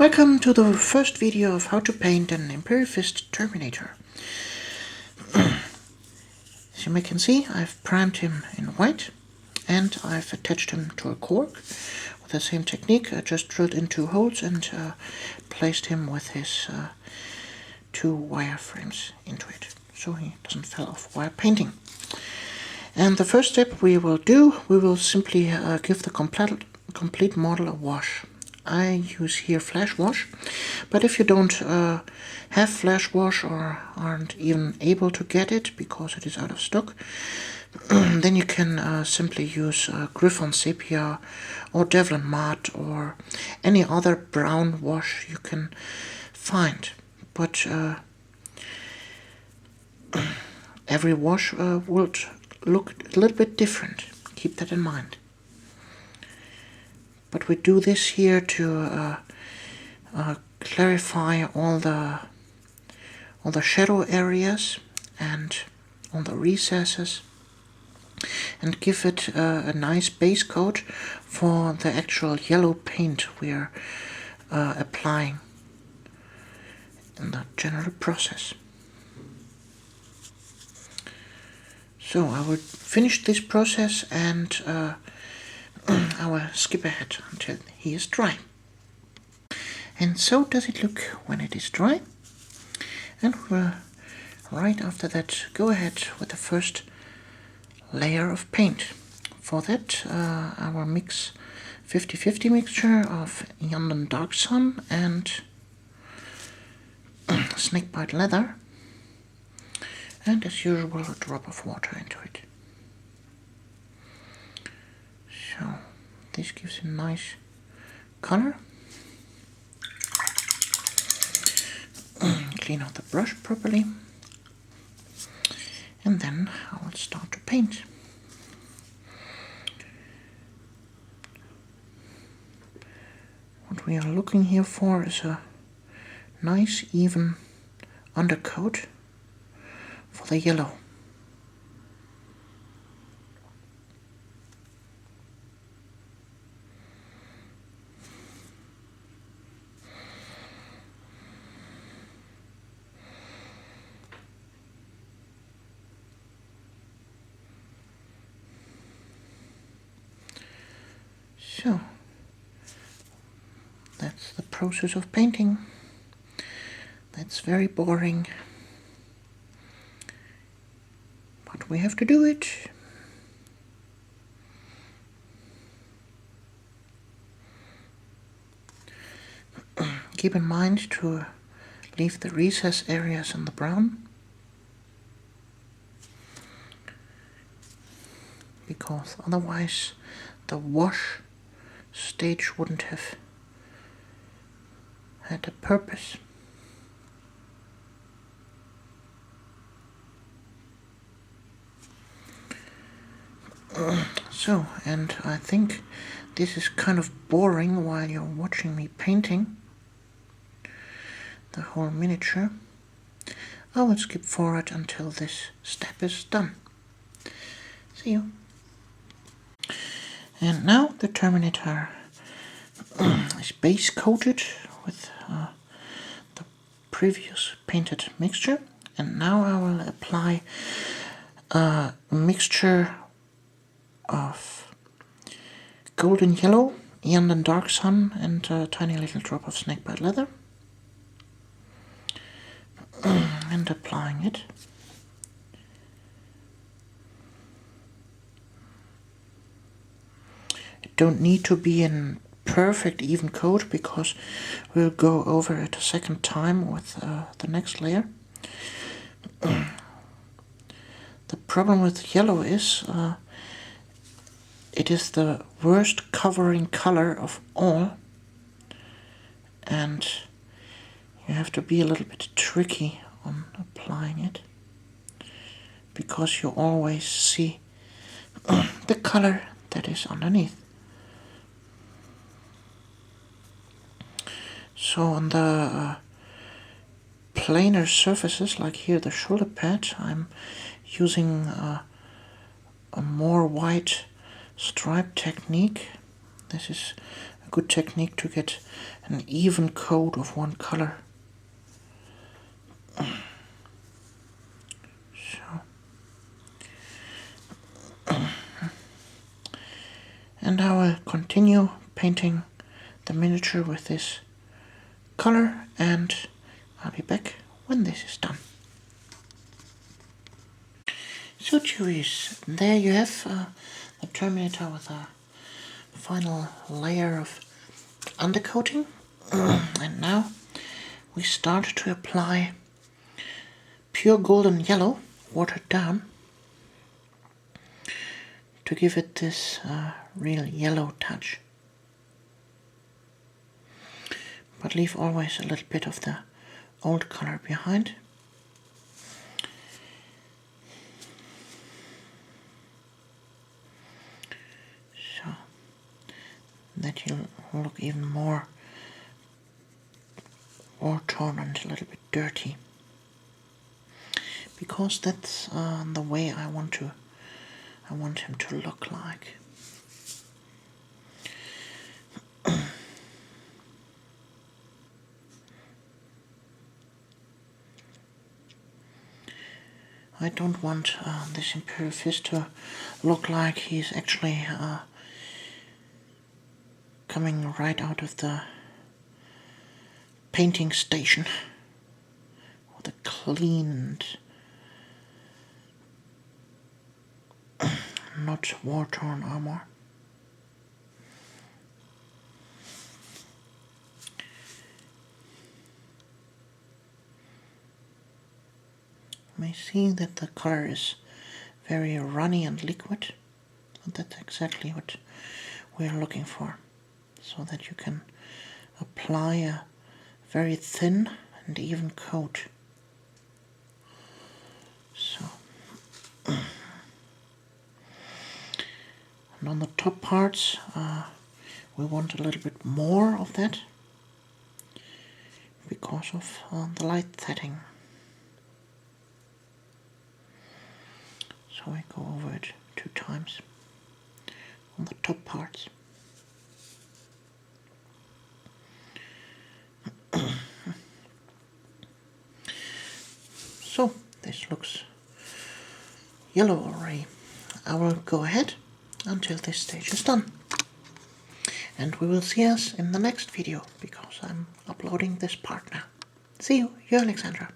Welcome to the first video of how to paint an Imperial Terminator. As you may can see, I've primed him in white and I've attached him to a cork with the same technique. I just drilled in 2 holes and placed him with his 2 wire frames into it, so he doesn't fall off while painting. And the first step we will simply give the complete model a wash. I use here flash wash, but if you don't have flash wash or aren't even able to get it because it is out of stock, then you can simply use Griffon Sepia or Devlin Matte or any other brown wash you can find. But every wash would look a little bit different. Keep that in mind. But we do this here to clarify all the shadow areas and all the recesses, and give it a nice base coat for the actual yellow paint we're applying in the general process. So I will finish this process and I will skip ahead until he is dry. And so does it look when it is dry. And we'll right after that go ahead with the first layer of paint. For that I will mix 50-50 mixture of London Dark Sun and snakebite leather, and as usual a drop of water into it. So this gives a nice color. Clean out the brush properly, and then I will start to paint. What we are looking here for is a nice even undercoat for the yellow. So that's the process of painting. That's very boring, but we have to do it. Keep in mind to leave the recess areas in the brown, because otherwise the wash stage wouldn't have had a purpose. So, and I think this is kind of boring while you're watching me painting the whole miniature. I will skip forward until this step is done. See you. And now the Terminator is base coated with the previous painted mixture, and now I will apply a mixture of golden yellow, London Dark Sun, and a tiny little drop of snakebite leather, and applying it. It don't need to be in perfect even coat, because we'll go over it a second time with the next layer. The problem with yellow is it is the worst covering color of all, and you have to be a little bit tricky on applying it, because you always see the color that is underneath. So on the plainer surfaces, like here the shoulder pad, I'm using a more white stripe technique. This is a good technique to get an even coat of one color. So, and I will continue painting the miniature with this color, and I'll be back when this is done. So Chewies, there you have the Terminator with a final layer of undercoating. And now we start to apply pure golden yellow, watered down, to give it this real yellow touch. But leave always a little bit of the old color behind. So that you'll look even more war-torn and a little bit dirty. Because that's the way I want him to look like. I don't want this Imperial fist to look like he's actually coming right out of the painting station with a cleaned, not war-torn armor. You may see that the color is very runny and liquid, and that's exactly what we're looking for, so that you can apply a very thin and even coat. So, and on the top parts we want a little bit more of that because of the light setting. So I go over it 2 times on the top parts. So this looks yellow already. I will go ahead until this stage is done. And we will see us in the next video, because I'm uploading this part now. See you, your Alexandra.